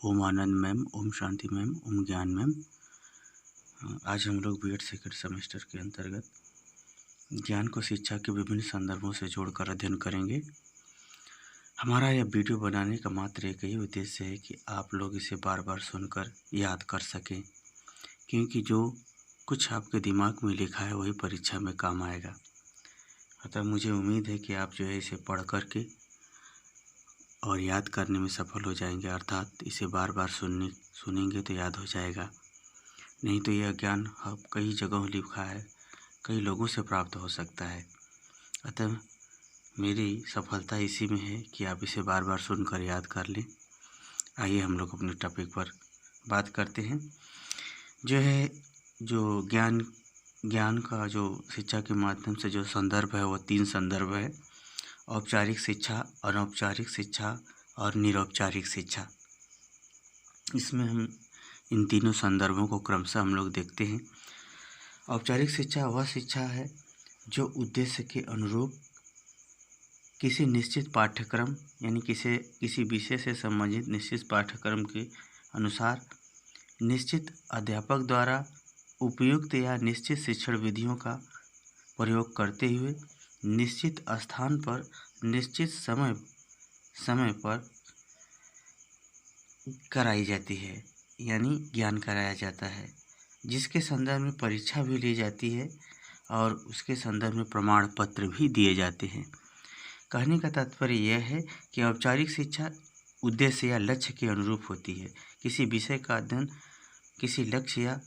ओम आनंद ma'am, Om Shanti ma'am, ओम ज्ञान ma'am. आज हम लोग बीएड सेकंड सेमेस्टर के अंतर्गत ज्ञान को शिक्षा के विभिन्न संदर्भों से जोड़कर अध्ययन करेंगे। हमारा यह वीडियो बनाने का मात्र एक ही उद्देश्य है कि आप लोग इसे बार बार सुनकर याद कर सकें, क्योंकि जो कुछ आपके दिमाग में लिखा है वही परीक्षा में काम आएगा। अतः मुझे उम्मीद है कि आप जो है इसे पढ़ करके और याद करने में सफल हो जाएंगे, अर्थात इसे बार बार सुनेंगे तो याद हो जाएगा। नहीं तो यह ज्ञान कई जगहों लिखा है, कई लोगों से प्राप्त हो सकता है। अतः मेरी सफलता इसी में है कि आप इसे बार बार सुनकर याद कर लें। आइए हम लोग अपने टॉपिक पर बात करते हैं। जो ज्ञान का जो शिक्षा के माध्यम से जो संदर्भ है वो 3 संदर्भ है: औपचारिक शिक्षा, अनौपचारिक शिक्षा और निरौपचारिक शिक्षा। इसमें हम इन तीनों संदर्भों को क्रमशः हम लोग देखते हैं। औपचारिक शिक्षा वह शिक्षा है जो उद्देश्य के अनुरूप किसी निश्चित पाठ्यक्रम यानी किसी विषय से संबंधित निश्चित पाठ्यक्रम के अनुसार निश्चित अध्यापक द्वारा उपयुक्त या निश्चित शिक्षण विधियों का प्रयोग करते हुए निश्चित स्थान पर निश्चित समय पर कराई जाती है, यानी ज्ञान कराया जाता है, जिसके संदर्भ में परीक्षा भी ली जाती है और उसके संदर्भ में प्रमाण पत्र भी दिए जाते हैं। कहने का तात्पर्य यह है कि औपचारिक शिक्षा उद्देश्य या लक्ष्य के अनुरूप होती है। किसी विषय का अध्ययन किसी लक्ष्य या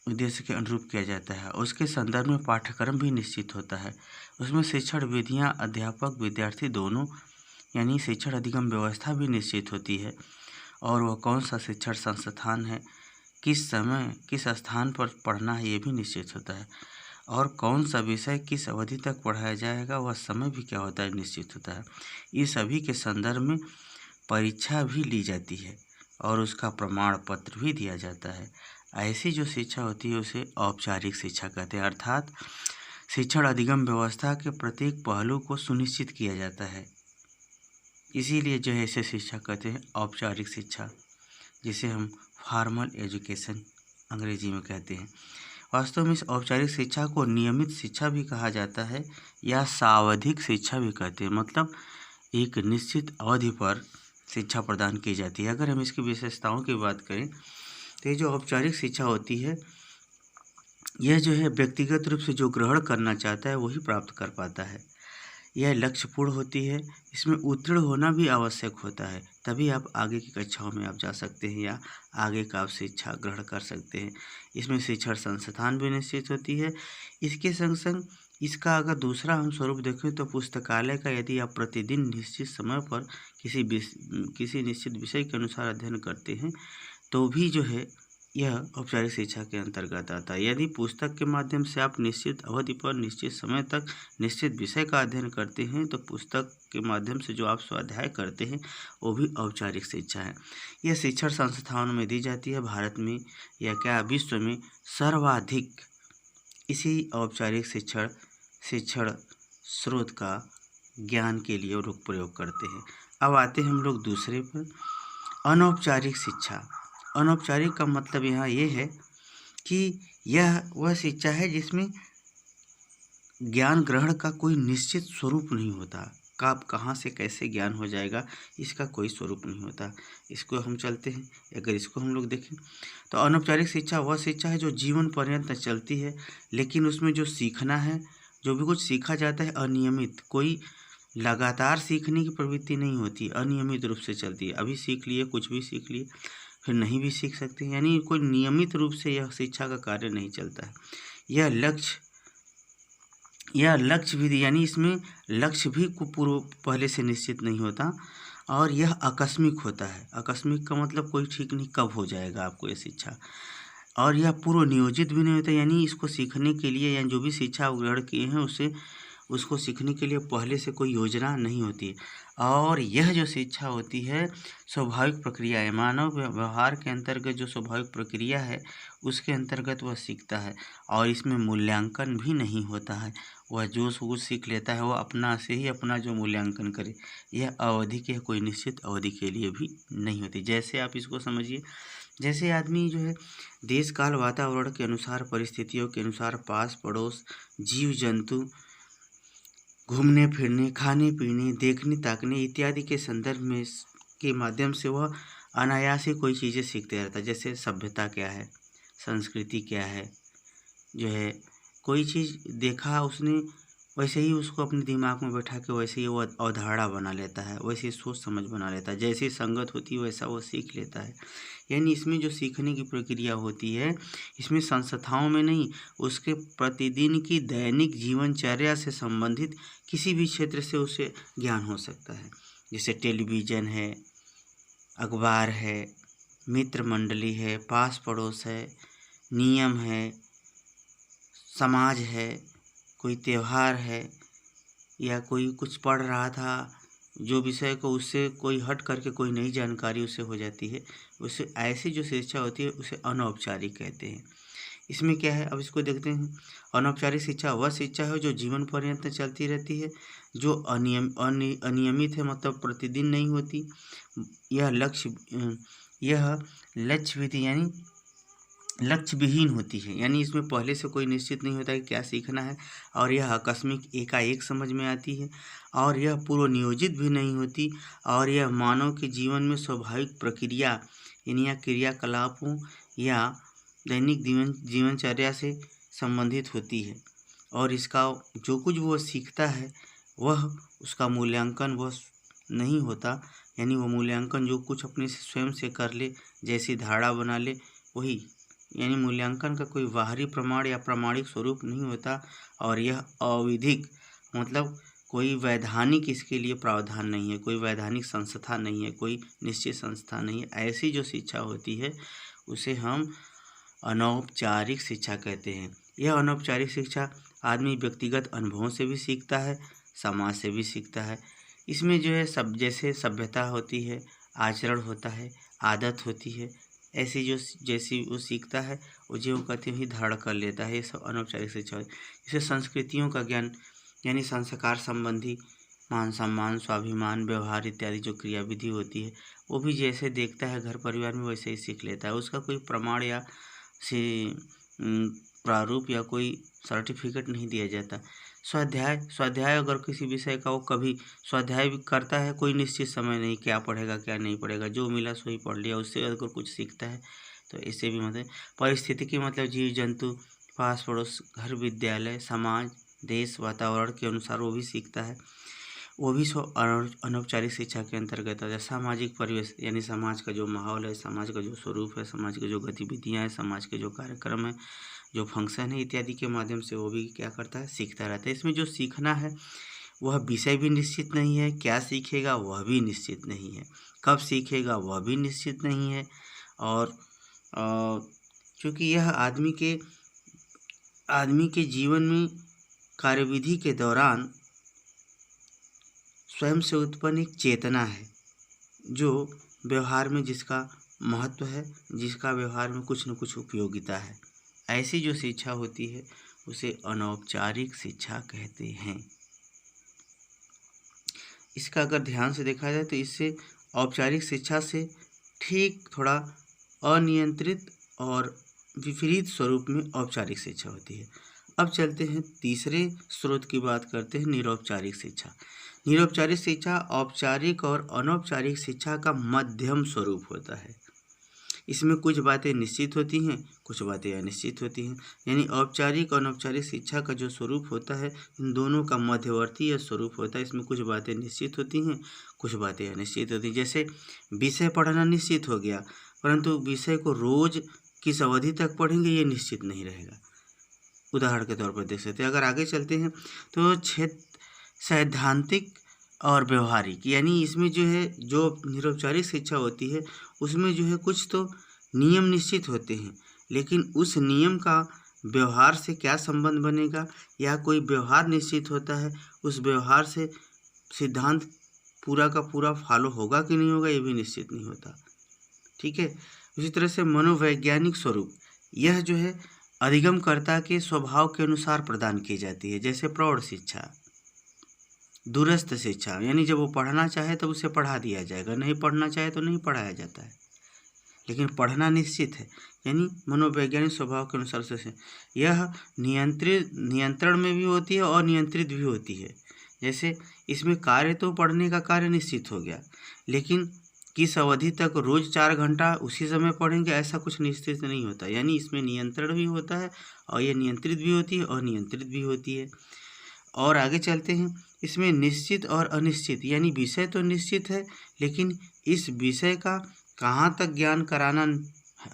उद्देश्य के अनुरूप किया जाता है। उसके संदर्भ में पाठ्यक्रम भी निश्चित होता है। उसमें शिक्षण विधियाँ, अध्यापक विद्यार्थी दोनों यानी शिक्षण अधिगम व्यवस्था भी निश्चित होती है, और वह कौन सा शिक्षण संस्थान है, किस समय किस स्थान पर पढ़ना है ये भी निश्चित होता है, और कौन सा विषय किस अवधि तक पढ़ाया जाएगा वह समय भी क्या होता है निश्चित होता है। ये सभी के संदर्भ में परीक्षा भी ली जाती है और उसका प्रमाण पत्र भी दिया जाता है। ऐसी जो शिक्षा होती है उसे औपचारिक शिक्षा कहते हैं, अर्थात शिक्षण अधिगम व्यवस्था के प्रत्येक पहलू को सुनिश्चित किया जाता है। इसीलिए जो है इसे शिक्षा कहते हैं औपचारिक शिक्षा, जिसे हम फॉर्मल एजुकेशन अंग्रेजी में कहते हैं। वास्तव में इस औपचारिक शिक्षा को नियमित शिक्षा भी कहा जाता है या सावधिक शिक्षा भी कहते हैं, मतलब एक निश्चित अवधि पर शिक्षा प्रदान की जाती है। अगर हम इसकी विशेषताओं की बात करें तो ये जो औपचारिक शिक्षा होती है यह जो है व्यक्तिगत रूप से जो ग्रहण करना चाहता है वही प्राप्त कर पाता है। यह लक्ष्यपूर्ण होती है, इसमें उत्तीर्ण होना भी आवश्यक होता है, तभी आप आगे की कक्षाओं में आप जा सकते हैं या आगे का आप शिक्षा ग्रहण कर सकते हैं। इसमें शिक्षण संस्थान भी निश्चित होती है। इसके संग संग इसका अगर दूसरा हम स्वरूप देखें तो पुस्तकालय का यदि आप प्रतिदिन निश्चित समय पर किसी निश्चित विषय के अनुसार अध्ययन करते हैं तो भी जो है यह औपचारिक शिक्षा के अंतर्गत आता है। यदि पुस्तक के माध्यम से आप निश्चित अवधि पर निश्चित समय तक निश्चित विषय का अध्ययन करते हैं तो पुस्तक के माध्यम से जो आप स्वाध्याय करते हैं वो भी औपचारिक शिक्षा है। यह शिक्षण संस्थानों में दी जाती है। भारत में या क्या विश्व में सर्वाधिक इसी औपचारिक शिक्षण स्रोत का ज्ञान के लिए लोग प्रयोग करते हैं। अब आते हैं हम लोग दूसरे पर, अनौपचारिक शिक्षा। अनौपचारिक का मतलब यहाँ ये है कि यह वह शिक्षा है जिसमें ज्ञान ग्रहण का कोई निश्चित स्वरूप नहीं होता। कब कहाँ से कैसे ज्ञान हो जाएगा इसका कोई स्वरूप नहीं होता। इसको हम चलते हैं, अगर इसको हम लोग देखें तो अनौपचारिक शिक्षा वह शिक्षा है जो जीवन पर्यंत चलती है, लेकिन उसमें जो सीखना है, जो भी कुछ सीखा जाता है अनियमित, कोई लगातार सीखने की प्रवृत्ति नहीं होती, अनियमित रूप से चलती है। अभी सीख लिए, कुछ भी सीख लिए, फिर नहीं भी सीख सकते, यानी कोई नियमित रूप से यह शिक्षा का कार्य नहीं चलता है। यह लक्ष्य भी यानी इसमें लक्ष्य भी पूर्व पहले से निश्चित नहीं होता, और यह आकस्मिक होता है। आकस्मिक का मतलब कोई ठीक नहीं कब हो जाएगा आपको ये शिक्षा, और यह पूर्व नियोजित भी नहीं होता, यानी इसको सीखने के लिए या जो भी शिक्षा आप ग्रहण किए हैं उसको सीखने के लिए पहले से कोई योजना नहीं होती। और यह जो शिक्षा होती है स्वाभाविक प्रक्रिया है, मानव व्यवहार के अंतर्गत जो स्वाभाविक प्रक्रिया है उसके अंतर्गत वह सीखता है, और इसमें मूल्यांकन भी नहीं होता है। वह जो कुछ सीख लेता है वह अपना से ही अपना जो मूल्यांकन करे। यह अवधि के कोई निश्चित अवधि के लिए भी नहीं होती। जैसे आप इसको समझिए, जैसे आदमी जो है देश काल वातावरण के अनुसार, परिस्थितियों के अनुसार, पास पड़ोस, जीव जंतु, घूमने फिरने, खाने पीने, देखने ताकने इत्यादि के संदर्भ में के माध्यम से वह अनायास ही कोई चीज़ें सीखते रहता है। जैसे सभ्यता क्या है, संस्कृति क्या है, जो है कोई चीज़ देखा उसने, वैसे ही उसको अपने दिमाग में बैठा के वैसे ही वो अवधारणा बना लेता है, वैसे ही सोच समझ बना लेता है। जैसी संगत होती है वैसा वो सीख लेता है। यानी इसमें जो सीखने की प्रक्रिया होती है, इसमें संस्थाओं में नहीं, उसके प्रतिदिन की दैनिक जीवनचर्या से संबंधित किसी भी क्षेत्र से उसे ज्ञान हो सकता है। जैसे टेलीविज़न है, अखबार है, मित्र मंडली है, पास पड़ोस है, नियम है, समाज है, कोई त्यौहार है, या कोई कुछ पढ़ रहा था जो विषय को, उससे कोई हट करके कोई नई जानकारी उसे हो जाती है, उसे ऐसी जो शिक्षा होती है उसे अनौपचारिक कहते हैं। इसमें क्या है, अब इसको देखते हैं। अनौपचारिक शिक्षा वह शिक्षा है जो जीवन पर्यंत चलती रहती है, जो अनियमित है, मतलब प्रतिदिन नहीं होती। यह लक्ष्य यानी लक्ष्य विहीन होती है। यानी इसमें पहले से कोई निश्चित नहीं होता कि क्या सीखना है, और यह आकस्मिक एकाएक समझ में आती है, और यह पूर्व नियोजित भी नहीं होती, और यह मानव के जीवन में स्वाभाविक प्रक्रिया या क्रियाकलापों या दैनिक जीवनचर्या से संबंधित होती है। और इसका जो कुछ वो सीखता है वह उसका मूल्यांकन वह नहीं होता। यानी वो मूल्यांकन जो कुछ अपने से स्वयं से कर ले, जैसी धारणा बना ले, वही। यानी मूल्यांकन का कोई बाहरी प्रमाण या प्रामाणिक स्वरूप नहीं होता, और यह अविधिक, मतलब कोई वैधानिक इसके लिए प्रावधान नहीं है, कोई वैधानिक संस्था नहीं है, कोई निश्चित संस्था नहीं है। ऐसी जो शिक्षा होती है उसे हम अनौपचारिक शिक्षा कहते हैं। यह अनौपचारिक शिक्षा आदमी व्यक्तिगत अनुभवों से भी सीखता है, समाज से भी सीखता है। इसमें जो है सब, जैसे सभ्यता होती है, आचरण होता है, आदत होती है, ऐसी जो जैसी वो सीखता है वो जो कहते ही धारण कर लेता है। ये सब अनौपचारिक शिक्षा है। जैसे संस्कृतियों का ज्ञान, यानी संस्कार संबंधी मान सम्मान, स्वाभिमान, व्यवहार इत्यादि जो क्रियाविधि होती है वो भी जैसे देखता है घर परिवार में वैसे ही सीख लेता है। उसका कोई प्रमाण या से प्रारूप या कोई सर्टिफिकेट नहीं दिया जाता। स्वाध्याय अगर किसी विषय का वो कभी स्वाध्याय भी करता है, कोई निश्चित समय नहीं, क्या पढ़ेगा क्या नहीं पढ़ेगा, जो मिला सो ही पढ़ लिया, उससे अगर कुछ सीखता है तो इससे भी मतलब पारिस्थितिकी, मतलब जीव जंतु, पास पड़ोस, घर, विद्यालय, समाज, देश, वातावरण के अनुसार वो भी सीखता है। वो भी सब अनौपचारिक शिक्षा के अंतर्गत आता है। सामाजिक परिवेश, यानी समाज का जो माहौल है, समाज का जो स्वरूप है, समाज की जो गतिविधियाँ हैं, समाज के जो कार्यक्रम है, जो फंक्शन है इत्यादि के माध्यम से वो भी क्या करता है, सीखता रहता है। इसमें जो सीखना है वह विषय भी निश्चित नहीं है, क्या सीखेगा वह भी निश्चित नहीं है, कब सीखेगा वह भी निश्चित नहीं है। और चूँकि यह आदमी के जीवन में कार्यविधि के दौरान स्वयं से उत्पन्न एक चेतना है, जो व्यवहार में जिसका महत्व है, जिसका व्यवहार में कुछ न कुछ उपयोगिता है। ऐसी जो शिक्षा होती है उसे अनौपचारिक शिक्षा कहते हैं। इसका अगर ध्यान से देखा जाए तो इससे औपचारिक शिक्षा से ठीक थोड़ा अनियंत्रित और विपरीत स्वरूप में औपचारिक शिक्षा होती है। अब चलते हैं तीसरे स्रोत की बात करते हैं, निरौपचारिक शिक्षा। निरौपचारिक शिक्षा औपचारिक और अनौपचारिक शिक्षा का मध्यम स्वरूप होता है। इसमें कुछ बातें निश्चित होती हैं, कुछ बातें अनिश्चित होती हैं। यानी औपचारिक और अनौपचारिक शिक्षा का जो स्वरूप होता है, इन दोनों का मध्यवर्ती स्वरूप होता है। इसमें कुछ बातें निश्चित होती हैं, कुछ बातें अनिश्चित होती हैं। जैसे विषय पढ़ना निश्चित हो गया, परंतु विषय को रोज किस अवधि तक पढ़ेंगे ये निश्चित नहीं रहेगा। उदाहरण के तौर पर देख सकते हैं। अगर आगे चलते हैं तो सैद्धांतिक और व्यवहारिक, यानी इसमें जो है जो निरौपचारिक शिक्षा होती है उसमें जो है कुछ तो नियम निश्चित होते हैं, लेकिन उस नियम का व्यवहार से क्या संबंध बनेगा, या कोई व्यवहार निश्चित होता है, उस व्यवहार से सिद्धांत पूरा का पूरा फॉलो होगा कि नहीं होगा ये भी निश्चित नहीं होता। ठीक है। उसी तरह से मनोवैज्ञानिक स्वरूप, यह जो है अधिगमकर्ता के स्वभाव के अनुसार प्रदान की जाती है। जैसे प्रौढ़ शिक्षा, दूरस्थ शिक्षा, यानी जब वो पढ़ना चाहे तब उसे पढ़ा दिया जाएगा, नहीं पढ़ना चाहे तो नहीं पढ़ाया जाता है, लेकिन पढ़ना निश्चित है। यानी मनोवैज्ञानिक स्वभाव के अनुसार से यह नियंत्रण में भी होती है और अनियंत्रित भी होती है। जैसे इसमें कार्य तो पढ़ने का कार्य निश्चित हो गया, लेकिन किस अवधि तक रोज 4 घंटा उसी समय पढ़ेंगे ऐसा कुछ निश्चित नहीं होता। यानी इसमें नियंत्रण भी होता है और ये नियंत्रित भी होती है और अनियंत्रित भी होती है। और आगे चलते हैं, इसमें निश्चित और अनिश्चित, यानी विषय तो निश्चित है लेकिन इस विषय का कहाँ तक ज्ञान कराना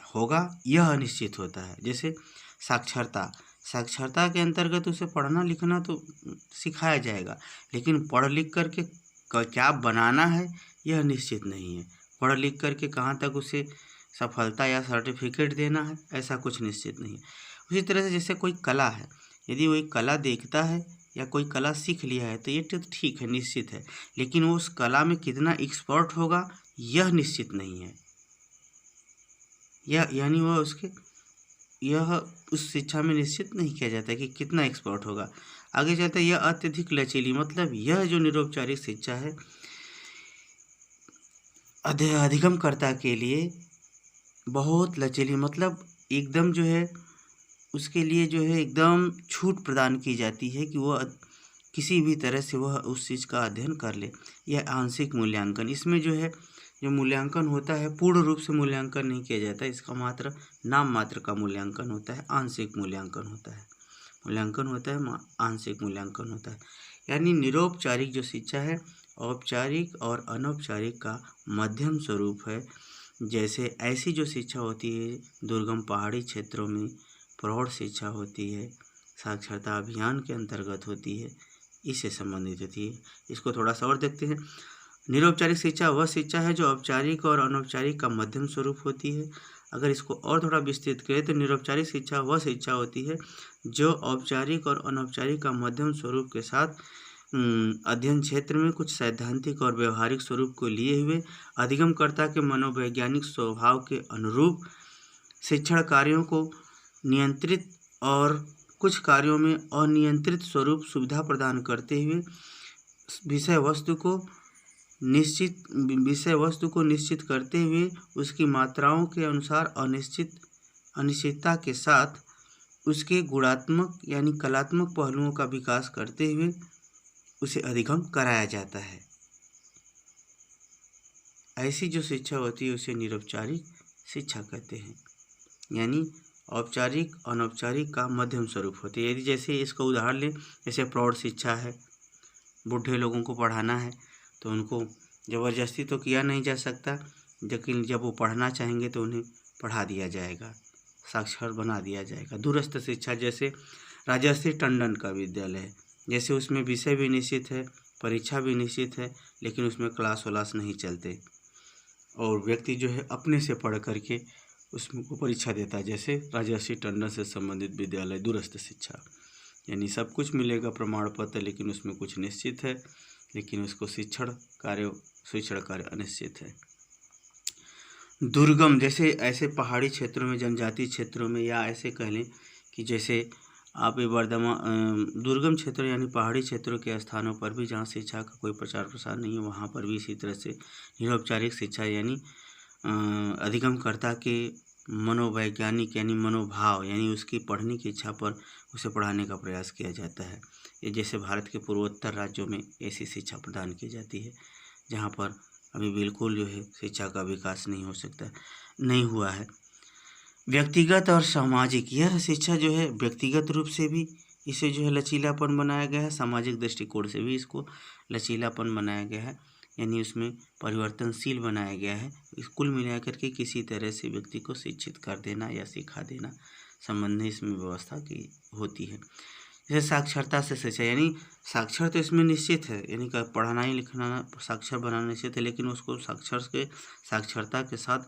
होगा यह अनिश्चित होता है। जैसे साक्षरता के अंतर्गत उसे पढ़ना लिखना तो सिखाया जाएगा, लेकिन पढ़ लिख करके क्या बनाना है यह निश्चित नहीं है। पढ़ लिख करके कहाँ तक उसे सफलता या सर्टिफिकेट देना है ऐसा कुछ निश्चित नहीं है। उसी तरह से जैसे कोई कला है, यदि वही कला देखता है या कोई कला सीख लिया है तो ये तो ठीक है, निश्चित है, लेकिन वो उस कला में कितना एक्सपर्ट होगा यह निश्चित नहीं है। यानी वह यह उस शिक्षा में निश्चित नहीं किया जाता है कि कितना एक्सपर्ट होगा। आगे चलते यह अत्यधिक लचीली, मतलब यह जो निरौपचारिक शिक्षा है अधिगमकर्ता के लिए बहुत लचीली, मतलब एकदम जो है उसके लिए जो है एकदम छूट प्रदान की जाती है कि वह किसी भी तरह से वह उस चीज़ का अध्ययन कर ले। यह आंशिक मूल्यांकन, इसमें जो है जो मूल्यांकन होता है पूर्ण रूप से मूल्यांकन नहीं किया जाता, इसका मात्र नाम मात्र का मूल्यांकन होता है, आंशिक मूल्यांकन होता है। आंशिक मूल्यांकन होता है। यानी निरौपचारिक जो शिक्षा है औपचारिक और अनौपचारिक का मध्यम स्वरूप है। जैसे ऐसी जो शिक्षा होती है दुर्गम पहाड़ी क्षेत्रों में प्रौढ़ शिक्षा होती है, साक्षरता अभियान के अंतर्गत होती है, इससे संबंधित होती है। इसको थोड़ा सा और देखते हैं। निरौपचारिक शिक्षा वह शिक्षा है जो औपचारिक और अनौपचारिक का मध्यम स्वरूप होती है। अगर इसको और थोड़ा विस्तृत करें तो निरौपचारिक शिक्षा वह शिक्षा होती है जो औपचारिक और अनौपचारिक का मध्यम स्वरूप के साथ अध्ययन क्षेत्र में कुछ सैद्धांतिक और व्यवहारिक स्वरूप को लिए हुए अधिगमकर्ता के मनोवैज्ञानिक स्वभाव के अनुरूप शिक्षण कार्यों को नियंत्रित और कुछ कार्यों में अनियंत्रित स्वरूप सुविधा प्रदान करते हुए विषय वस्तु को निश्चित करते हुए उसकी मात्राओं के अनुसार अनिश्चितता के साथ उसके गुणात्मक यानी कलात्मक पहलुओं का विकास करते हुए उसे अधिगम कराया जाता है। ऐसी जो शिक्षा होती है उसे निरौपचारिक शिक्षा कहते हैं। यानी औपचारिक अनौपचारिक का मध्यम स्वरूप होती है। यदि जैसे इसका उदाहरण लें, जैसे प्रौढ़ शिक्षा है, बूढ़े लोगों को पढ़ाना है तो उनको ज़बरदस्ती तो किया नहीं जा सकता, लेकिन जब वो पढ़ना चाहेंगे तो उन्हें पढ़ा दिया जाएगा, साक्षर बना दिया जाएगा। दूरस्थ शिक्षा जैसे राजर्षि टंडन का विद्यालय है, जैसे उसमें विषय भी निश्चित है, परीक्षा भी निश्चित है, लेकिन उसमें क्लास वलास नहीं चलते और व्यक्ति जो है अपने से पढ़ करके उसमें को परीक्षा देता है। जैसे राजर्षि टंडन से संबंधित विद्यालय दूरस्थ शिक्षा, यानी सब कुछ मिलेगा प्रमाण पत्र, लेकिन उसमें कुछ निश्चित है, लेकिन उसको शिक्षण कार्य अनिश्चित है। दुर्गम जैसे ऐसे पहाड़ी क्षेत्रों में, जनजातीय क्षेत्रों में, या ऐसे कह लें कि जैसे आप दुर्गम क्षेत्र यानी पहाड़ी क्षेत्रों के स्थानों पर भी जहाँ शिक्षा का कोई प्रचार प्रसार नहीं है वहाँ पर भी इसी तरह से निरौपचारिक शिक्षा यानी अधिगमकर्ता के मनोवैज्ञानिक यानी मनोभाव यानी उसकी पढ़ने की इच्छा पर उसे पढ़ाने का प्रयास किया जाता है। ये जैसे भारत के पूर्वोत्तर राज्यों में ऐसी शिक्षा प्रदान की जाती है जहाँ पर अभी बिल्कुल जो है शिक्षा का विकास नहीं हुआ है। व्यक्तिगत और सामाजिक, यह शिक्षा जो है व्यक्तिगत रूप से भी इसे जो है लचीलापन बनाया गया है, सामाजिक दृष्टिकोण से भी इसको लचीलापन बनाया गया है, यानी उसमें परिवर्तनशील बनाया गया है। कुल मिलाकर के किसी तरह से व्यक्ति को शिक्षित कर देना या सिखा देना संबंधी इसमें व्यवस्था की होती है। जैसे साक्षरता से शिक्षा, यानी साक्षर तो इसमें निश्चित है, यानी कि पढ़ना ही लिखना साक्षर बनाना निश्चित है, लेकिन उसको साक्षरता के साथ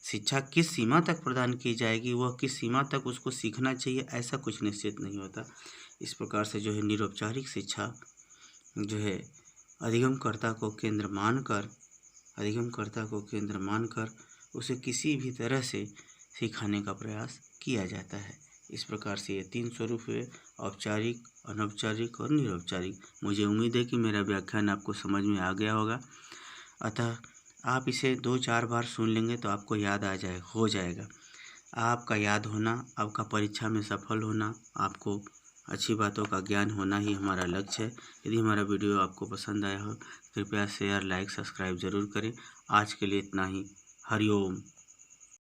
शिक्षा किस सीमा तक प्रदान की जाएगी, वह किस सीमा तक उसको सीखना चाहिए, ऐसा कुछ निश्चित नहीं होता। इस प्रकार से जो है निरौपचारिक शिक्षा जो है अधिगमकर्ता को केंद्र मानकर उसे किसी भी तरह से सिखाने का प्रयास किया जाता है। इस प्रकार से ये 3 स्वरूप हुए, औपचारिक, अनौपचारिक और निरौपचारिक। मुझे उम्मीद है कि मेरा व्याख्यान आपको समझ में आ गया होगा। अतः आप इसे 2-4 बार सुन लेंगे तो आपको याद हो जाएगा। आपका याद होना, आपका परीक्षा में सफल होना, आपको अच्छी बातों का ज्ञान होना ही हमारा लक्ष्य है। यदि हमारा वीडियो आपको पसंद आया हो कृपया शेयर, लाइक, सब्सक्राइब ज़रूर करें। आज के लिए इतना ही। हरिओम।